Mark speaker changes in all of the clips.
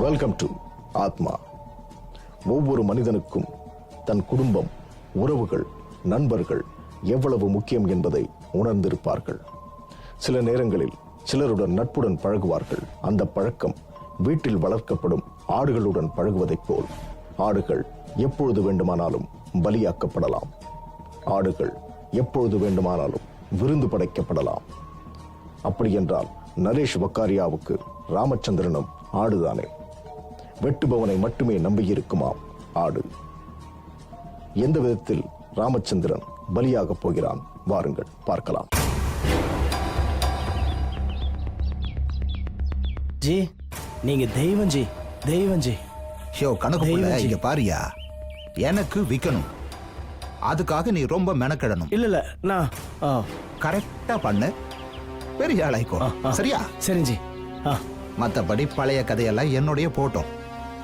Speaker 1: Welcome to ஆத்மா. ஒவ்வொரு மனிதனுக்கும் தன் குடும்பம், உறவுகள், நண்பர்கள் எவ்வளவு முக்கியம் என்பதை உணர்ந்திருப்பார்கள். சில நேரங்களில் சிலருடன் நட்புடன் பழகுவார்கள். அந்த பழக்கம் வீட்டில் வளர்க்கப்படும் ஆடுகளுடன் பழகுவதைப் போல் ஆடுகள் எப்பொழுது வேண்டுமானாலும் பலியாக்கப்படலாம். ஆடுகள் எப்பொழுது வேண்டுமானாலும் விருந்து படைக்கப்படலாம். அப்படியென்றால் நரேஷ் வக்காரியாவுக்கு ராமச்சந்திரனும் ஆடுதானே. வெட்டுபவனை மட்டுமே நம்பியிருக்குமாம் ஆடு. எந்த விதத்தில் ராமச்சந்திரன் பலியாக போகிறான், வாருங்கள் பார்க்கலாம்.
Speaker 2: ஜி, நீங்க தெய்வம் ஜி, தெய்வம் ஜி.
Speaker 3: யோ கணக்கு இங்க பாரியா, எனக்கு விக்கணும். அதுக்காக நீ ரொம்ப மெனக்கிடணும்.
Speaker 2: இல்ல நான்
Speaker 3: கரெக்டா பண்ணு, பெரிய ஆளாய்க்கோ. சரியா?
Speaker 2: சரிஞ்சி.
Speaker 3: மத்தபடி பழைய கதையெல்லாம் என்னுடைய போட்டோம்.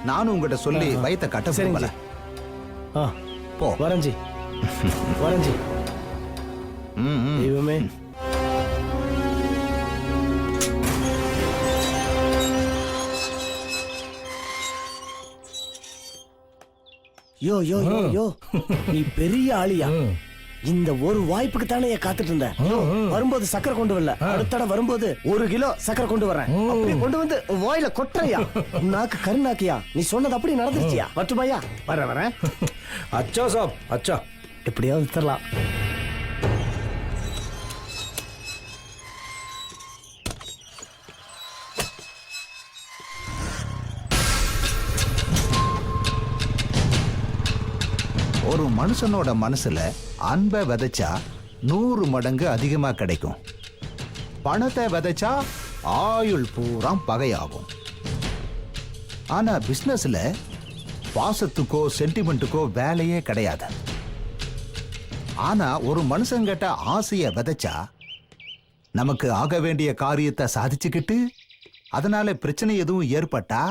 Speaker 3: நானும் உங்ககிட்ட சொல்லி வயிற்ற கட்ட விரும்பல. போ.
Speaker 2: வரஞ்சி வரஞ்சி. தெய்வமே. யோ யோ யோ யோ, நீ பெரிய ஆளியா? இந்த ஒரு வாய்ப்புக்கு தானே காத்துட்டு இருந்தேன். வரும்போது சக்கரை கொண்டு வரல, அடுத்த வரும்போது 1 கிலோ சக்கரை கொண்டு வரேன். அப்படி கொண்டு வந்து வாயில கொட்டுறையா? நாக்கு கருநாக்கியா? நீ சொன்னது அப்படி நடந்துருச்சியா? வட்டுமையா? வரேன்.
Speaker 4: அச்சா சாப், அச்சா.
Speaker 2: எப்படியாவது தரலாம்.
Speaker 3: ஒரு மனுஷனோட மனசுல அன்பை விதைச்சா 100 மடங்கு அதிகமா கிடைக்கும். பணத்தை விதைச்சா ஆயுள் பூரா பகையாகும். ஆனா பிசினஸ்ல பாசத்துக்கோ சென்டிமெண்ட்டுக்கோ வேலையே கிடையாது. ஆனா ஒரு மனுஷங்கிட்ட ஆசைய விதைச்சா நமக்கு ஆக வேண்டிய காரியத்தை சாதிச்சுக்கிட்டு அதனால பிரச்சனை எதுவும் ஏற்பட்டா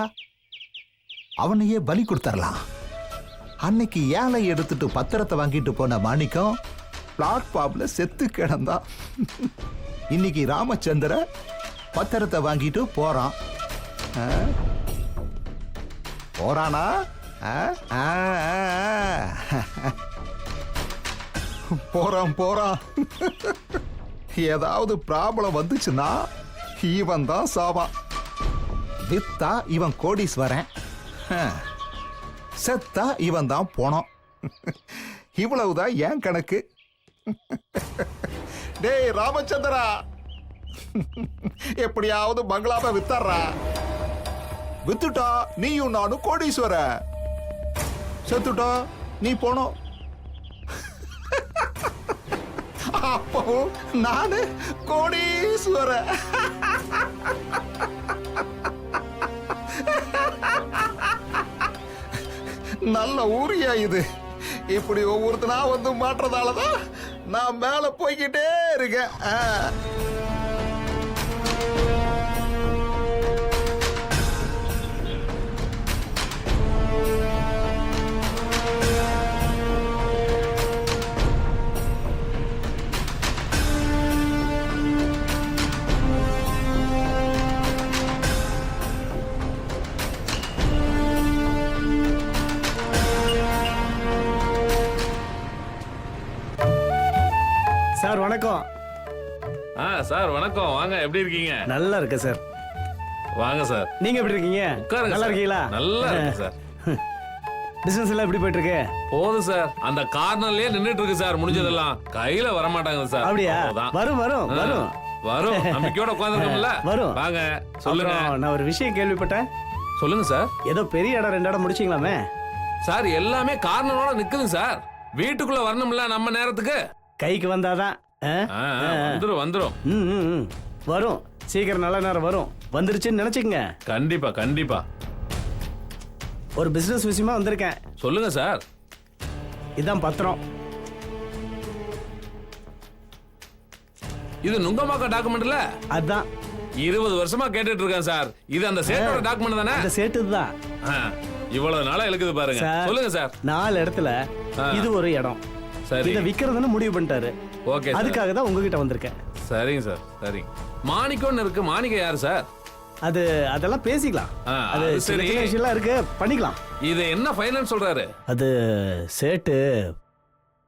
Speaker 3: அவனையே பலி கொடுத்துடலாம். அன்னைக்கு ஏழை எடுத்துட்டு பத்திரத்தை வாங்கிட்டு போன மாணிக்கம் பிளாட்ஃபார்ம்ல செத்து கிடந்தா. இன்னைக்கு ராமச்சந்திர பத்திரத்தை வாங்கிட்டு போறான். போறானா? போறான். ஏதாவது ப்ராப்ளம் வந்துச்சுன்னா இவன் தான் சாவான். வித்தா இவன் கோடீஸ்வரன், செத்தா இவன் தான் போனோம். இவ்வளவுதான் ஏன் கணக்கு. டேய் ராமச்சந்திரா, எப்படியாவது பங்களாவை வித்தர்றா. வித்துட்டா நீயும் நானும் கோடீஸ்வர. செத்துட்டா நீ போனோம். அப்போ நானு கோடீஸ்வர. நல்ல ஊரியா இது. இப்படி ஒவ்வொருத்தனா வந்து மாற்றதாலதான் நான் மேல போய்கிட்டே இருக்கேன்.
Speaker 2: சார் வணக்கம்.
Speaker 4: சார் வணக்கம். வாங்க, எப்படி இருக்கீங்க?
Speaker 2: நல்லா இருக்க சார்.
Speaker 4: வாங்க சார்.
Speaker 2: நீங்க எப்படி இருக்கீங்க?
Speaker 4: உட்காருங்க.
Speaker 2: நல்லா இருக்கீங்களா?
Speaker 4: நல்லா இருக்கு சார்.
Speaker 2: பிசினஸ் எல்லாம் எப்படி போயிட்டு இருக்கு?
Speaker 4: போதும் சார். அந்த கார்னர்லயே நின்னுட்டு இருக்கு சார். முடிஞ்சதெல்லாம் கையில வர மாட்டாங்க சார்.
Speaker 2: அப்படியா? வரும்.
Speaker 4: நம்பிக்கையோட உட்கார்ந்துருக்கோம்ல.
Speaker 2: வரும்.
Speaker 4: வாங்க, சொல்லுங்க.
Speaker 2: நான் ஒரு விஷயம் கேள்விப்பட்டேன்.
Speaker 4: சொல்லுங்க சார்.
Speaker 2: ஏதோ பெரிய இடம் 2 இடம் முடிச்சீங்களாமே
Speaker 4: சார்? எல்லாமே கார்னரோட நிக்குதுங்க சார். வீட்டுக்குள்ள வரணும்ல நம்ம நேரத்துக்கு.
Speaker 2: கைக்கு வந்தாதான்.
Speaker 4: வந்துரும்.
Speaker 2: வரும். சீக்கிரம் நல்ல நேரம் வரும். வந்துருச்சுன்னு நினைச்சுக்கங்க.
Speaker 4: கண்டிப்பா.
Speaker 2: ஒரு பிசினஸ் விஷயமா வந்திருக்கேன்.
Speaker 4: சொல்லுங்க சார்.
Speaker 2: இதான் பத்திரம்.
Speaker 4: இது நுங்கம்பாக்கம் டாக்குமெண்ட்ல.
Speaker 2: அதான்
Speaker 4: 20 வருஷமா கேட்டுட்டு இருக்கேன் சார். இது அந்த சேட்டோட டாக்குமெண்ட் தானே?
Speaker 2: அந்த சேட்டு தான்.
Speaker 4: இவ்வளவு நாளா இருக்குது பாருங்க. சொல்லுங்க சார்.
Speaker 2: 4 இடத்துல இது ஒரு இடம்.
Speaker 4: சரி.
Speaker 2: இத விக்கிறதுன்னு முடிவு பண்ணிட்டாரு.
Speaker 4: ஓகே.
Speaker 2: அதுக்காக தான் உங்ககிட்ட வந்திருக்கேன்.
Speaker 4: சரிங்க சார். சரிங்க. மாணிக்கம்னு இருக்கு. மாணிக்கம் யாரு சார்?
Speaker 2: அதெல்லாம் பேசிக்கலாம்.
Speaker 4: ஆ,
Speaker 2: அது
Speaker 4: அது
Speaker 2: சரி
Speaker 4: சரி.
Speaker 2: விஷயம்லாம் இருக்கு, பண்ணிக்கலாம்.
Speaker 4: இது என்ன ஃபைனல் சொல்றாரு?
Speaker 2: அது சேட்டு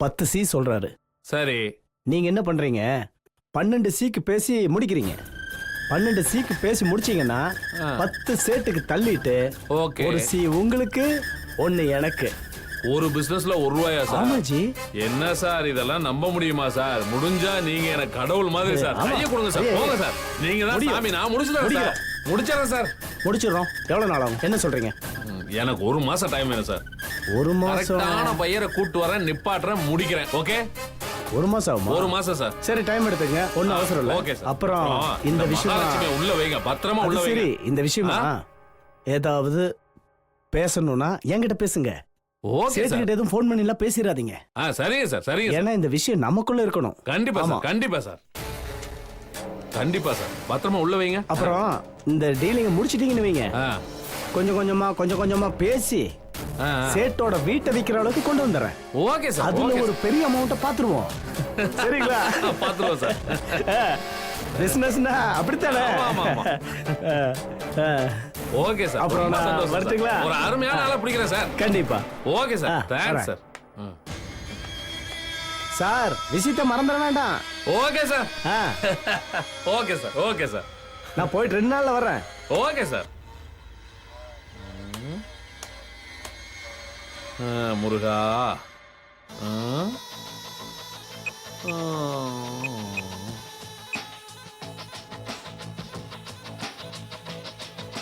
Speaker 2: 10 சி சொல்றாரு.
Speaker 4: சரி,
Speaker 2: நீங்க என்ன பண்றீங்க, 12 சிக்கு பேசி முடிக்கிறீங்க. 12 சிக்கு பேசி முடிச்சீங்கன்னா 10 சேட்டுக்கு தள்ளிட்டு
Speaker 4: ஓகே.
Speaker 2: ஒரு சி உங்களுக்கு, 1 எனக்கு.
Speaker 4: ஒரு பிசினஸ்ல 1 ரூபாயா சார்?
Speaker 2: ஆமாஜி.
Speaker 4: என்ன சார் இதெல்லாம் நம்ப முடியுமா சார்? முடிஞ்சா நீங்க எனக்கு கடவுள் மாதிரி சார்.
Speaker 2: ஆமா.
Speaker 4: கையை கொடுங்க சார்,
Speaker 2: ஐயே,
Speaker 4: போங்க சார். நீங்க தான்
Speaker 2: முடியும்.
Speaker 4: சாமி, நான் முடிச்சுறேன் சார்.
Speaker 2: முடிக்கிறேன்.
Speaker 4: முடிச்சிடறேன் சார்.
Speaker 2: முடிச்சிடுறோம். எவ்வளவு நாள் ஆகும், என்ன சொல்றீங்க?
Speaker 4: எனக்கு 1 மாசம் டைம் வேணும் சார்.
Speaker 2: 1 மாசம்?
Speaker 4: கரெக்டான பையரை கூட்டு வரேன், நிப்பாட்டுறேன், முடிக்கிறேன். ஓகே,
Speaker 2: 1 மாசம் ஆகுமா?
Speaker 4: 1 மாசம் சார்.
Speaker 2: சரி, டைம் எடுத்துங்க, ஒன்னும் அவசரம் இல்ல.
Speaker 4: Okay sir.
Speaker 2: அப்புறம் இந்த விஷயம்
Speaker 4: மகாலட்சுமியை உள்ள வைங்க, பத்திரமா உள்ள
Speaker 2: சரி,
Speaker 4: வைங்க.
Speaker 2: இந்த விஷயமா ஏதாவது பேசணும்னா என்கிட்ட பேசுங்க.
Speaker 4: Okay sir.
Speaker 2: சேட்டுக்கிட்ட எதுவும் ஃபோன் பண்ணி எல்லாம் பேசிடாதீங்க.
Speaker 4: சரிங்க சார், சரிங்க சார்.
Speaker 2: ஏன்னா இந்த விஷயம் நமக்குள்ள இருக்கணும்.
Speaker 4: கண்டிப்பா
Speaker 2: ஆமா.
Speaker 4: சார், கண்டிப்பா சார், கண்டிப்பா சார். பத்திரமா உள்ள வைங்க.
Speaker 2: அப்புறம் இந்த டீலிங்க முடிச்சிட்டீங்கன்னு வைங்க,
Speaker 4: ஆ,
Speaker 2: கொஞ்சம் கொஞ்சமா பேசி
Speaker 4: ஆ, ஆ.
Speaker 2: சேட்டோட வீட்டை விக்கிற அளவுக்கு கொண்டு வந்துடுறேன்.
Speaker 4: ஓகே சார்,
Speaker 2: அதுல
Speaker 4: ஓகே
Speaker 2: ஒரு பெரிய அமௌண்ட்டை பாத்துருவோம். சரிங்களா?
Speaker 4: சார். பாத்துருவோம் சார்.
Speaker 2: பிசினஸ்னா அப்படித்தானே?
Speaker 4: ஆமா, ஆமா, ஆமா. Okay sir.
Speaker 2: அப்புறம்
Speaker 4: ரொம்ப
Speaker 2: நான்
Speaker 4: சந்தோஷம் சார்.
Speaker 2: வரட்டுங்களா?
Speaker 4: ஒரு அருமையான ஆளா பிடிக்கிறேன் சார்.
Speaker 2: கண்டிப்பா.
Speaker 4: ஓகே சார், தேங்க்ஸ்
Speaker 2: வரேன்.
Speaker 4: சார்.
Speaker 2: சார், விஷயத்தை மறந்துட வேண்டாம்.
Speaker 4: Okay sir.
Speaker 2: ஆ,
Speaker 4: ஓகே சார், ஓகே சார்.
Speaker 2: நான் போயிட்டு 2 நாள்ல வர்றேன்.
Speaker 4: Okay sir. முருகா.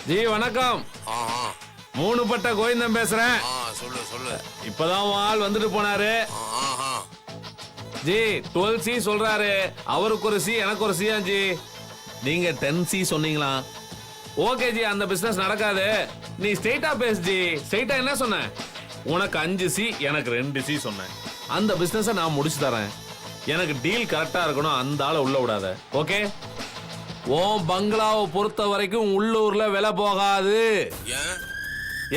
Speaker 4: ஜி வணக்கம். 3 பட்ட கோவிந்தன் பேசுறேன்.
Speaker 5: சொல்லு சொல்லு.
Speaker 4: இப்பதான் உன் ஆள் வந்துட்டு போனாரு. ஜி 12 சி சொல்றாரு. அவருக்கு ஒரு சி, எனக்கு ஒரு சியா ஜி. நீங்க 10 சி சொன்னீங்களா? ஓகே ஜி, அந்த பிசினஸ் நடக்காது. நீ ஸ்ட்ரைட்டா பேசு ஜி. ஸ்ட்ரைட்டா என்ன சொன்ன? உனக்கு 5 சி, எனக்கு 2 சி சொன்னேன். அந்த பிசினஸை நான் முடிச்சு தரேன். எனக்கு டீல் கரெக்டா இருக்கணும், அந்த ஆளை உள்ள விடாத. ஓகே? உன் பங்களாவை பொறுத்த வரைக்கும் உள்ளூர்ல விலை போகாது.
Speaker 5: ஏன்?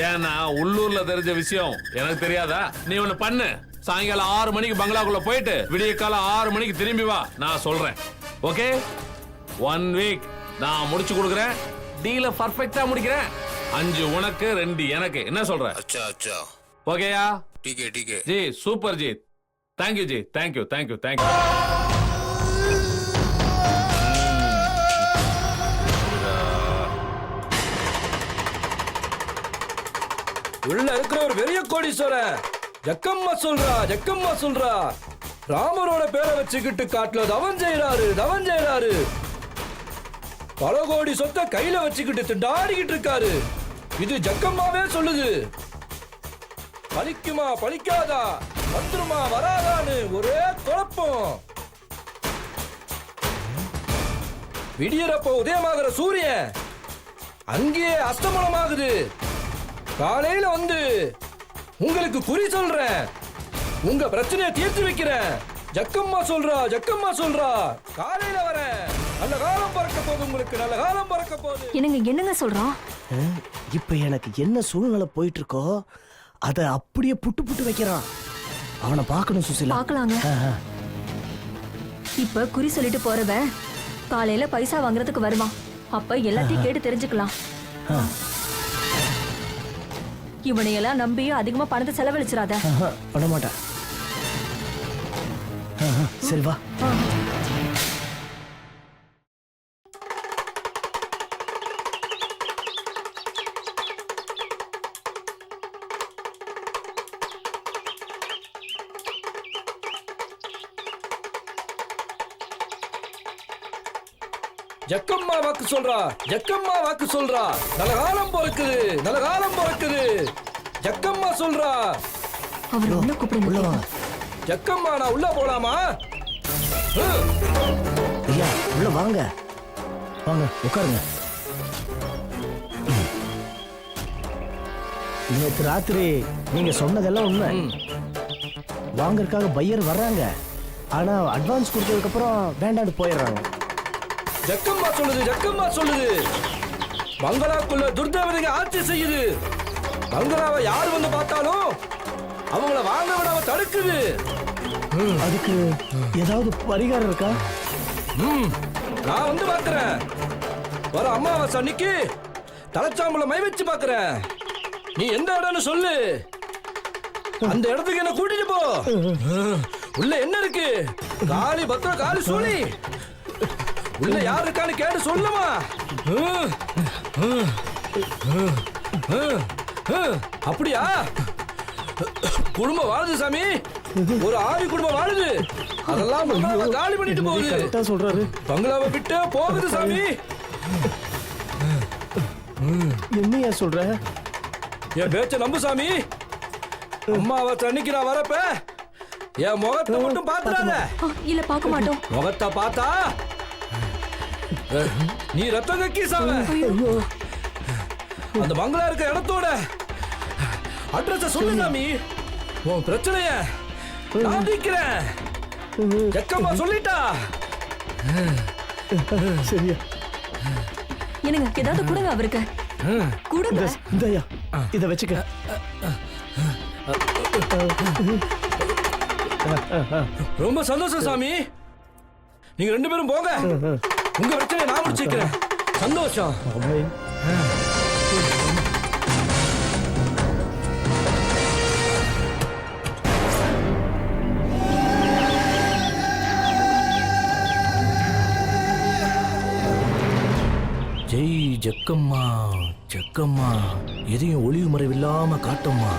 Speaker 4: ஏன்னா உள்ளூர்ல தெரிஞ்ச விஷயம் எனக்கு தெரியாதா? நீ ஒண்ணு பண்ணு, சாயங்காலம் 6 மணிக்கு பங்களாக்குள்ள போயிட்டு விடிய காலம் 6 மணிக்கு திரும்பி வா. நான் சொல்றேன். ஓகே? 1 வீக் நான் முடிச்சு கொடுக்குறேன். டீல பர்ஃபெக்ட்டா முடிக்கிறேன். 5 உனக்கு, 2 எனக்கு. என்ன சொல்ற?
Speaker 5: அச்சா அச்சா.
Speaker 4: ஓகேயா?
Speaker 5: டிகே டிகே.
Speaker 4: ஜி சூப்பர் ஜி. தேங்க்யூ ஜி. Thank you thank you thank you.
Speaker 6: உள்ள இருக்கிற ஒரு பெரிய கோடீஸ்வரன் ஜக்கம்மா சொல்றா ராமரோட பேரை வச்சுக்கிட்டு காட்டுல தவம் செய்யறாரு. பல கோடி சொத்தை கையில வச்சுக்கிட்டு திண்டாடிக்கிட்டு இருக்காரு. இது ஜக்கம்மாவே சொல்லுது. பலிக்குமா பலிக்காதா, வந்துருமா வராதான்னு ஒரே குழப்பம். விடியறப்போ உதயமாகிற சூரியன் அங்கேயே அஸ்தமனமாகுது. காலையில வந்து உங்களுக்கு குறி சொல்றேன், உங்க பிரச்சனையை தீர்த்து வைக்கிறேன். ஜக்கம்மா சொல்றா காலையில வரேன். நல்ல காலம் பறக்க போகுது உங்களுக்கு, நல்ல காலம் பறக்க போகுது.
Speaker 7: என்னங்க சொல்றான்?
Speaker 2: இப்ப எனக்கு என்ன சூழ்நிலை போயிட்டு இருக்கோ அத அப்படியே புட்டு வைக்கிறான். அவனை பார்க்கணும் சுசிலா.
Speaker 7: பாக்கலாங்க. இப்ப குறி சொல்லிட்டு போறவன் காலையில பைசா வாங்குறதுக்கு வருவான். அப்ப எல்லாத்தையும் கேட்டு தெரிஞ்சுக்கலாம். இவனையெல்லாம் நம்பி அதிகமா பணத்தை செலவழிச்சிடாத.
Speaker 2: பண்ண மாட்டேன். சரி வா.
Speaker 6: ஜக்கம்மா வாக்கு சொல்றா நல்ல காலம் பிறக்குது. ஜக்கம்மா சொல்றா.
Speaker 7: அவர் உள்ள கூப்பிடுங்க.
Speaker 6: ஜக்கம்மா நான் உள்ள போலாமா?
Speaker 2: ஐயா உள்ள வாங்க உட்காருங்க. நேற்று ராத்திரி நீங்க சொன்னதெல்லாம் உண்மை. வாங்கறதுக்காக பையர் வர்றாங்க, ஆனா அட்வான்ஸ் கொடுத்ததுக்கு அப்புறம் வேண்டான்னு போயிடுறாங்க.
Speaker 6: ஜக்கம்மா சொல்லுது பங்களாக்குள்ள துர்தேவதைங்க ஆட்சி செய்யுது. பங்களாவை யாரு வந்து பார்த்தாலும் அவங்கள வாங்க விடாம தடுக்குது.
Speaker 2: அதுக்கு ஏதாவது பரிகாரம் இருக்கா?
Speaker 6: நான் வந்து பார்க்கிறேன். வர அம்மாவாசை அன்னைக்கு தலைச்சாம்பல மை வச்சு பாக்குறேன். நீ எந்த இடம்னு சொல்லு, அந்த இடத்துக்கு என்ன கூட்டிட்டு போ. உள்ள என்ன இருக்கு? காளி பத்திரம், காளி சூழி. உள்ள யார் இருக்கான்னு கேட்டு சொல்லுமா. அப்படியா? குடும்பம் வாழுது சாமி, ஒரு ஆவி குடும்பம் வாழுது. அதெல்லாம் பங்களாவை காலி பண்ணிட்டு போகுது.
Speaker 2: கரெக்டா சொல்றாரு.
Speaker 6: பங்களாவை விட்டு போகுது சாமி.
Speaker 2: என்னையா சொல்ற?
Speaker 6: என் பேச்ச நம்பு சாமி. அம்மாவாசை அன்னைக்கு நான் வரப்ப என் முகத்தை மட்டும் பாத்துறாத.
Speaker 7: இல்ல பார்க்க மாட்டோம்.
Speaker 6: முகத்தை பார்த்தா நீ ரத்தம் கக்கி சாவ. அந்த பங்களா இருக்க இடத்தோட அட்ரஸ் சொல்லு சாமி. உன் பிரச்சனைய நான் தீக்கிறேன். ஜக்கம்மா சொல்லிட்டா.
Speaker 2: சரியா?
Speaker 7: என்னங்க ஏதாவது கொடுங்க அவருக்கு. கொடுங்க.
Speaker 2: இந்தயா, இத வச்சுக்க.
Speaker 6: ரொம்ப சந்தோஷம் சாமி. நீங்க 2 பேரும் போங்க. உங்க பிரச்சனையை நான் முடிச்சுக்கிறேன். சந்தோஷம்.
Speaker 8: ஜெய் ஜக்கம்மா, ஜக்கம்மா, எதையும் ஒளிவு மறைவில்லாம காட்டம்மா.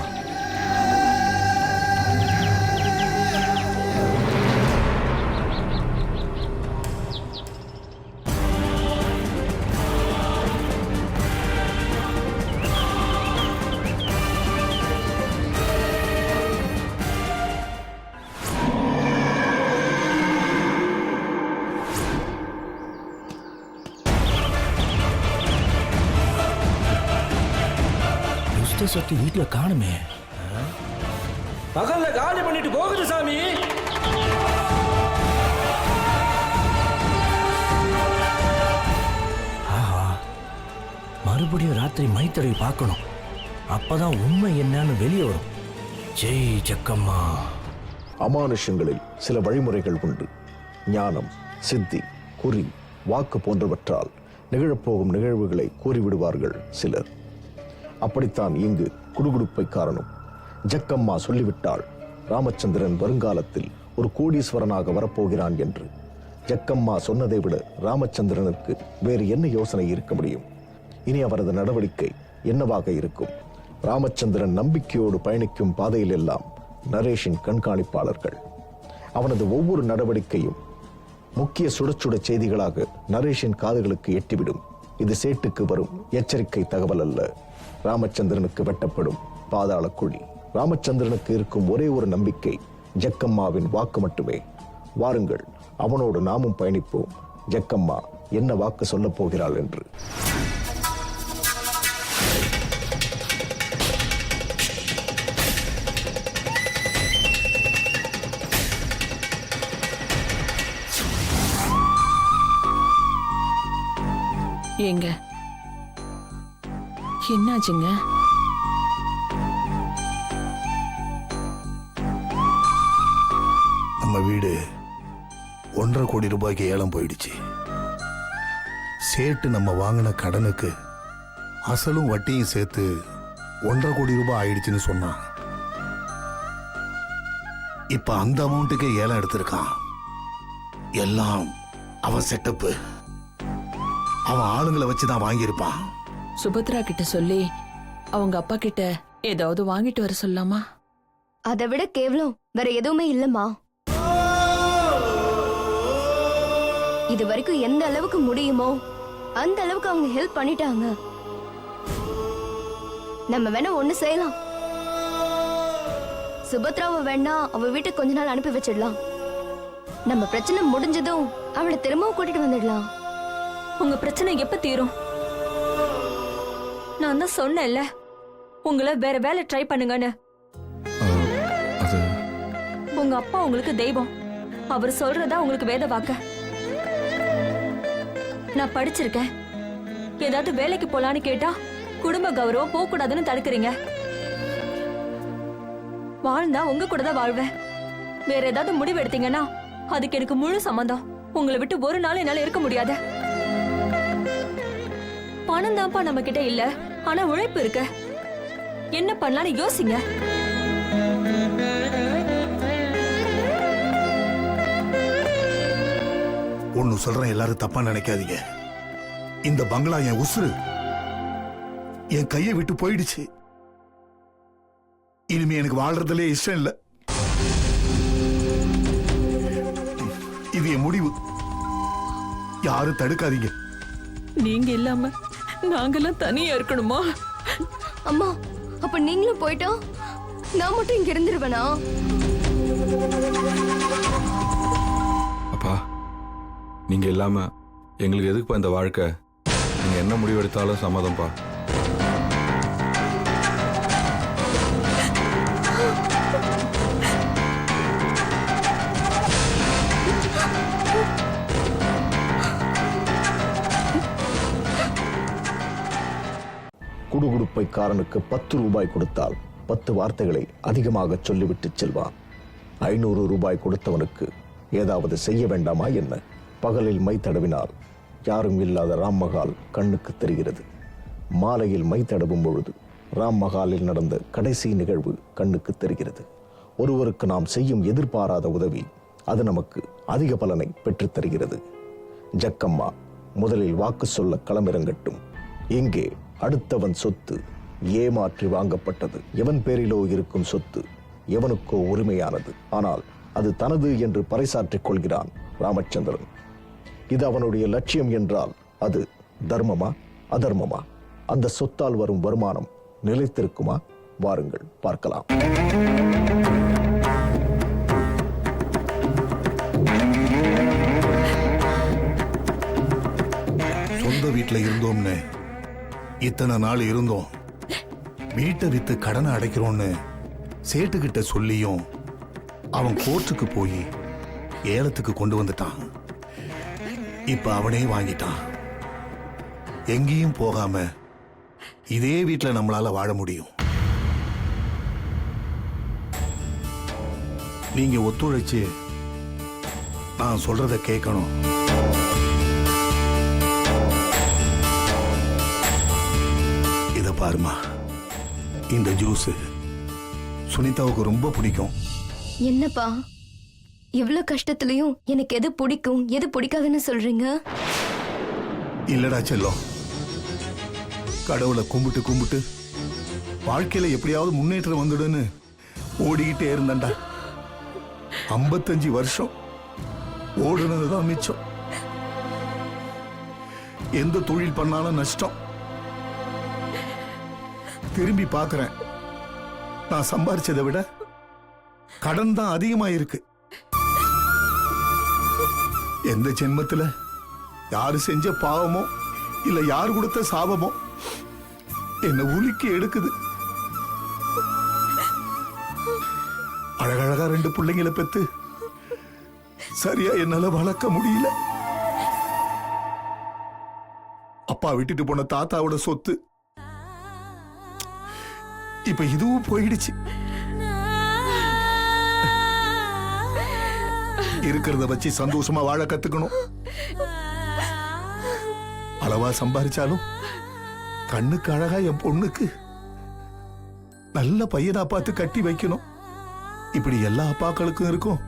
Speaker 8: சக்தி வீட்டுல காணுமே.
Speaker 6: பகல்ல காலி பண்ணிட்டு போகுது சாமி.
Speaker 8: ஆஹா, மறுபடியும் ராத்திரி மைத்தடவை பார்க்கணும். அப்பதான் உண்மை என்னன்னு வெளியே வரும். ஜெய் ஜக்கம்மா.
Speaker 1: அமானுஷங்களில் சில வழிமுறைகள் உண்டு. ஞானம், சித்தி, குறி, வாக்கு போன்றவற்றால் நிகழப்போகும் நிகழ்வுகளை கூறிவிடுவார்கள் சிலர். அப்படித்தான் இங்கு குடுகுடுப்பை காரணம். ஜக்கம்மா சொல்லிவிட்டாள் ராமச்சந்திரன் வருங்காலத்தில் ஒரு கோடீஸ்வரனாக வரப்போகிறான் என்று. ஜக்கம்மா சொன்னதை விட ராமச்சந்திரனுக்கு வேறு என்ன யோசனை இருக்க முடியும்? இனி அவரது நடவடிக்கை என்னவாக இருக்கும்? ராமச்சந்திரன் நம்பிக்கையோடு பயணிக்கும் பாதையில் எல்லாம் நரேஷின் கண்காணிப்பாளர்கள். அவனது ஒவ்வொரு நடவடிக்கையும் முக்கிய சுட செய்திகளாக நரேஷின் காதுகளுக்கு எட்டிவிடும். இது சேட்டுக்கு வரும் எச்சரிக்கை தகவல் அல்ல, ராமச்சந்திரனுக்கு வெட்டப்படும் பாதாள குழி. ராமச்சந்திரனுக்கு இருக்கும் ஒரே ஒரு நம்பிக்கை ஜக்கம்மாவின் வாக்கு மட்டுமே. வாருங்கள், அவனோடு நாமும் பயணிப்போம். ஜக்கம்மா என்ன வாக்கு சொல்லப் போகிறாள் என்று.
Speaker 9: ஏங்க என்னாச்சுங்க?
Speaker 10: நம்ம வீடு 1.5 கோடி ரூபாய்க்கு ஏலம் போயிடுச்சு. சேட்டு நம்ம வாங்கின கடனுக்கு அசலும் வட்டியும் சேர்த்து 1.5 கோடி ரூபாய் ஆயிடுச்சுன்னு சொன்னான். இப்ப அந்த அமௌண்ட்டுக்கே ஏலம் எடுத்திருக்கான். எல்லாம் அவன் செட்டப்பு. அவன் ஆளுங்களை வச்சுதான் வாங்கியிருப்பான்.
Speaker 9: சுபத்ரா கிட்ட சொல்லி அவங்க அப்பா கிட்ட ஏதாவது வாங்கிட்டு வர சொல்லலாமா?
Speaker 11: அதை விட கேவலம் வேற எதுவுமே இல்லம்மா. இது வரைக்கும் எந்த அளவுக்கு முடியுமோ அந்த அளவுக்கு அவங்க ஹெல்ப் பண்ணிட்டாங்க. நம்ம வேணா ஒண்ணு செய்யலாம். சுபத்ராவை வேணா அவ வீட்டுக்கு கொஞ்ச நாள் அனுப்பி வச்சிடலாம். நம்ம பிரச்சனை முடிஞ்சதும் அவளை திரும்பவும் கூட்டிட்டு வந்துடலாம்.
Speaker 7: உங்க பிரச்சனை எப்ப தீரும்? நான் தான் சொன்னேன்ல, உங்களை வேற வேலை ட்ரை பண்ணுங்கன்னு. உங்க அப்பா உங்களுக்கு தெய்வம். அவர் சொல்றதா உங்களுக்கு வேத வாக்க. நான் படிச்சிருக்கேன். ஏதாவது வேலைக்கு போலான்னு கேட்டா குடும்ப கௌரவம் போக கூடாதுன்னு தடுக்கிறீங்க. வாழ்ந்தா உங்க கூட தான் வாழ்வேன். வேற ஏதாவது முடிவு எடுத்தீங்கன்னா அதுக்கு எனக்கு முழு சம்மந்தம். உங்களை விட்டு ஒரு நாள் என்னால இருக்க முடியாது. பணம் தான்ப்பா நம்ம கிட்ட இல்ல, ஆனா உழைப்பு இருக்க. என்ன பண்ணலாம்னு யோசிங்க.
Speaker 10: ஒன்னு சொல்றேன், எல்லாரும் தப்பா நினைக்காதீங்க. இந்த பங்களா என் உசுரு. என் கையை விட்டு போயிடுச்சு. இனிமே எனக்கு வாழ்றதுல இஷ்டம் இல்ல. இது என் முடிவு. யாரும் தடுக்காதீங்க.
Speaker 9: நீங்க இல்லாம நாங்கெல்லாம் தனியா இருக்கணுமா?
Speaker 11: அம்மா, அப்ப நீங்களும் போயிட்டா நான் மட்டும் இங்க இருந்துருவேனா?
Speaker 12: அப்பா, நீங்க இல்லாம எங்களுக்கு எதுக்குப்பா இந்த வாழ்க்கை? நீங்க என்ன முடிவு எடுத்தாலும் சம்மதம்ப்பா.
Speaker 1: குடுகுடுப்பைக்காரனுக்கு 10 ரூபாய் கொடுத்தால் 10 வார்த்தைகளை அதிகமாக சொல்லிவிட்டு செல்வான். 500 ரூபாய் கொடுத்தவனுக்கு ஏதாவது செய்ய வேண்டாமா என்ன? பகலில் மை தடவினால் யாரும் இல்லாத ராம்மஹால் கண்ணுக்கு தெரிகிறது. மாலையில் மை தடவும் பொழுது ராம்மஹாலில் நடந்த கடைசி நிகழ்வு கண்ணுக்கு தெரிகிறது. ஒருவருக்கு நாம் செய்யும் எதிர்பாராத உதவி அது நமக்கு அதிக பலனை பெற்றுத் தருகிறது. ஜக்கம்மா முதலில் வாக்கு சொல்ல களமிறங்கட்டும். இங்கே அடுத்தவன் சொத்து ஏமாற்றி வாங்கப்பட்டது. எவன் பேரிலோ இருக்கும் சொத்து எவனுக்கோ உரிமையானது. ஆனால் அது தனது என்று பறைசாற்றிக் கொள்கிறான் ராமச்சந்திரன். இது அவனுடைய லட்சியம் என்றால் அது தர்மமா அதர்மமா? அந்த சொத்தால் வரும் வருமானம் நிலைத்திருக்குமா? வாருங்கள் பார்க்கலாம்.
Speaker 10: சொந்த வீட்டுல இருந்தோம்னு இத்தனை நாள் இருந்தோம். வீட்டை வித்து கடனை அடைக்கிறோன்னு சேட்டுக்கிட்ட சொல்லியும் அவன் கோர்ட்டுக்கு போய் ஏலத்துக்கு கொண்டு வந்துட்டான். இப்ப அவனே வாங்கிட்டான். எங்கேயும் போகாம இதே வீட்டுல நம்மளால வாழ முடியும். நீங்க ஒத்துழைச்சு நான் சொல்றத கேட்கணும். இத பாருமா, இந்த ஜூஸ் சுனிதாவுக்கு ரொம்ப பிடிக்கும்.
Speaker 11: என்னப்பா, இவ்ளோ கஷ்டத்துலயும் எனக்கு எது பிடிக்கும் எது பிடிக்காதுன்னு சொல்றீங்க?
Speaker 10: இல்லடா செல்லம், கடவுளை கும்பிட்டு கும்பிட்டு வாழ்க்கையில எப்படியாவது முன்னேற்றம் வந்துடுன்னு ஓடிக்கிட்டே இருந்தண்டா. 55 வருஷம் ஓடுனதுதான் மிச்சம். எந்த தொழில் பண்ணாலும் நஷ்டம். திரும்பி பார்க்கிறேன், நான் சம்பாரிச்சதை விட கடன் தான் அதிகமா இருக்கு. எந்த ஜென்மத்துல யாரு செஞ்ச பாவமோ இல்ல யாரு கொடுத்த சாபமோ என்ன உலுக்கி எடுக்குது. அழகழகா 2 பிள்ளைங்களை பெத்து சரியா என்னால வளர்க்க முடியல. அப்பா விட்டுட்டு போன தாத்தாவோட சொத்து இப்ப இதுவும் போயிடுச்சு. இருக்கிறத வச்சு சந்தோஷமா வாழ கத்துக்கணும். அளவா சம்பாதிச்சாலும் கண்ணுக்கு அழகா என் பொண்ணுக்கு நல்ல பையனா பார்த்து கட்டி வைக்கணும். இப்படி எல்லா அப்பாக்களுக்கும் இருக்கும்.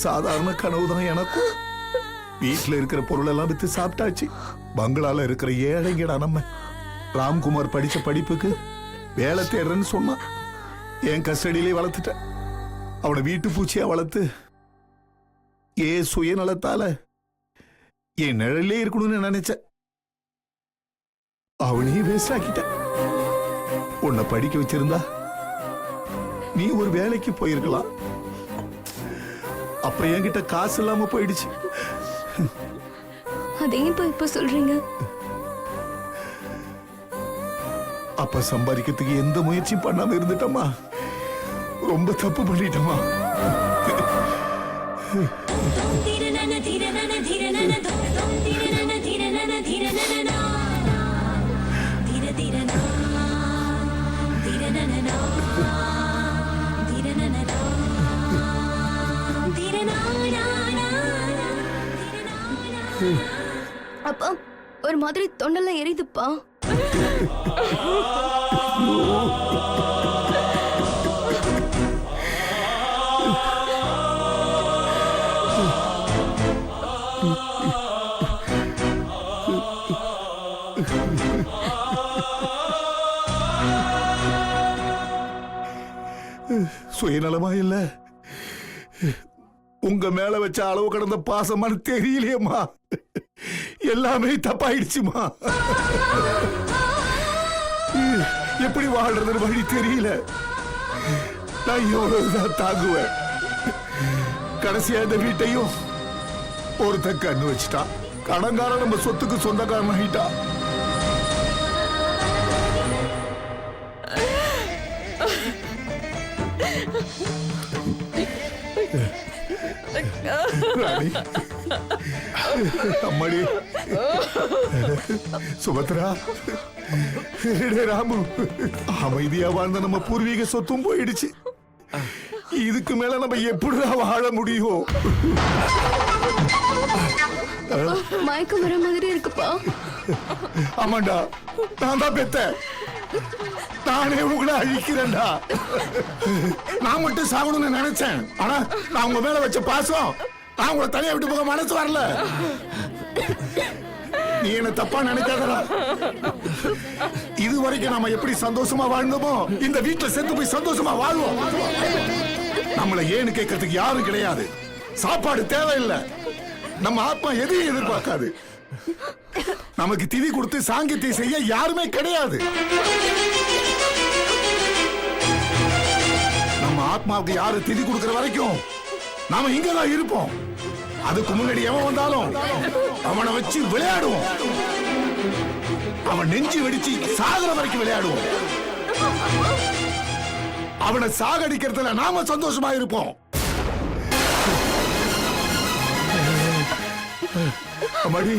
Speaker 10: சாதாரண கனவுதான் எனக்கும். வீட்டுல இருக்கிற பொருள் எல்லாம் வித்து சாப்பிட்டாச்சு. பங்களால இருக்கிற ஏழைங்கடா நம்ம. ராம்குமார் படிச்ச படிப்புக்கு வேலை தேடுறேன்னு சொன்னான். என் கஸ்டடியிலே வளர்த்துட்டேன். அவனை வீட்டு பூச்சியா வளர்த்து சுயநலத்தால என் நிழலே இருக்கணும்னு நினைச்சேன். அவனையும் வேஸ்ட் ஆக்கிட்ட. உன்னை படிக்க வச்சிருந்தா நீ ஒரு வேலைக்கு போயிருக்கலாம். அப்ப என்கிட்ட காசு இல்லாம போயிடுச்சு.
Speaker 11: அதையும் இப்ப சொல்றீங்க?
Speaker 10: அப்ப சம்பாதிக்கிறதுக்கு எந்த முயற்சியும் பண்ணாம இருந்துட்டோமா. ரொம்ப தப்பு பண்ணிட்டோமா.
Speaker 11: அப்பா, ஒரு மாதிரி தொண்டெல்லாம் எரியுதுப்பா.
Speaker 10: சுயநலமா இல்ல, உங்க மேல வச்ச அளவு கடந்த பாசமான தெரியலையேம்மா. எல்லாமே தப்பாயிடுச்சுமா. எப்படி வாழ்றதுன்னு வழி தெரியல. நான் எவ்வளவுதான் தாங்குவேன். கடைசியா இந்த வீட்டையும் ஒருத்த கண்ணு வச்சுட்டான். கடங்காரன் நம்ம சொத்துக்கு சொந்தக்காரன் ஆகிட்டான். அம்மாடி, சுபத்ரா, ராமு, அமைதியா வாழ்ந்த நம்ம பூர்வீக சொத்தும் போயிடுச்சு. இதுக்கு மேல நம்ம எப்படிதான் வாழ முடியும்?
Speaker 11: மயக்கம் வர மாதிரி இருக்குப்பா.
Speaker 10: ஆமாண்டா, நான் தான் பெத்த. நானே உங்களை அழிக்கிறேன்டா. நான் மட்டும் சாகணும்னு நினைச்சேன். ஆனா நான் உங்க மேல வச்ச பாசம், நான் உங்களை தனியா விட்டு போக மனசு வரல. நீ என்ன தப்பா நினைக்காதடா. இது வரைக்கும் நாம எப்படி சந்தோஷமா வாழ்ந்தோமோ இந்த வீட்டுல செத்து போய் சந்தோஷமா வாழ்வோம். நம்மளை ஏன்னு கேட்கறதுக்கு யாரும் கிடையாது. சாப்பாடு தேவையில்லை. நம்ம ஆத்மா எதையும் எதிர்பார்க்காது. நமக்கு திதி கொடுத்து சாங்கியத்தை செய்ய யாருமே கிடையாது. நம்ம ஆத்மாவுக்கு யாரு திதி கொடுக்கிற வரைக்கும் நாம இங்கதான் இருப்போம். அதுக்கு முன்னாடி எவன் வந்தாலும் அவனை வச்சு விளையாடுவோம். அவன் நெஞ்சு வெடிச்சு சாகர வரைக்கும் விளையாடுவோம். அவனை சாகடிக்கிறதுல நாம சந்தோஷமா இருப்போம். அம்மாடி,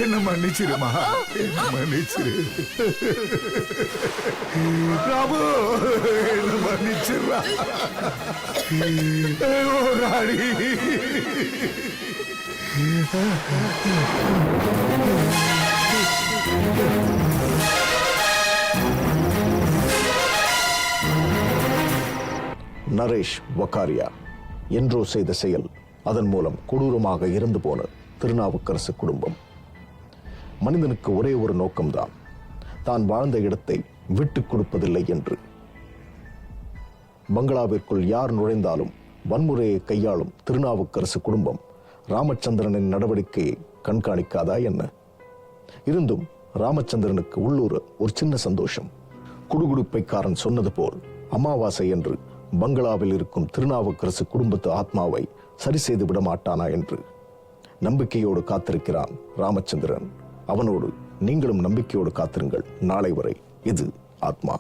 Speaker 10: என்ன மன்னிச்சிருமா, மன்னிச்சிரு. ராமு, என்ன மன்னிச்சிருவா. ராணி,
Speaker 1: நரேஷ் வக்காரியா என்றோ செய்த செயல், அதன் மூலம் கொடூரமாக இறந்து போன திருநாவுக்கரசு குடும்பம். மனிதனுக்கு ஒரே ஒரு நோக்கம்தான், தான் வாழ்ந்த இடத்தை விட்டுக் கொடுப்பதில்லை என்று. பங்களாவிற்குள் யார் நுழைந்தாலும் வன்முறையை கையாளும் திருநாவுக்கரசு குடும்பம் ராமச்சந்திரனின் நடவடிக்கையை கண்காணிக்காதா என்ன? இருந்தும் ராமச்சந்திரனுக்கு உள்ளூர ஒரு சின்ன சந்தோஷம். குடுகுடுப்பைக்காரன் சொன்னது போல் அமாவாசை என்று பங்களாவில் இருக்கும் திருநாவுக்கரசு குடும்பத்து ஆத்மாவை சரி செய்து விட மாட்டானா என்று நம்பிக்கையோடு காத்திருக்கிறான் ராமச்சந்திரன். அவனோடு நீங்களும் நம்பிக்கையோடு காத்திருங்கள். நாளை வரை இது ஆத்மா.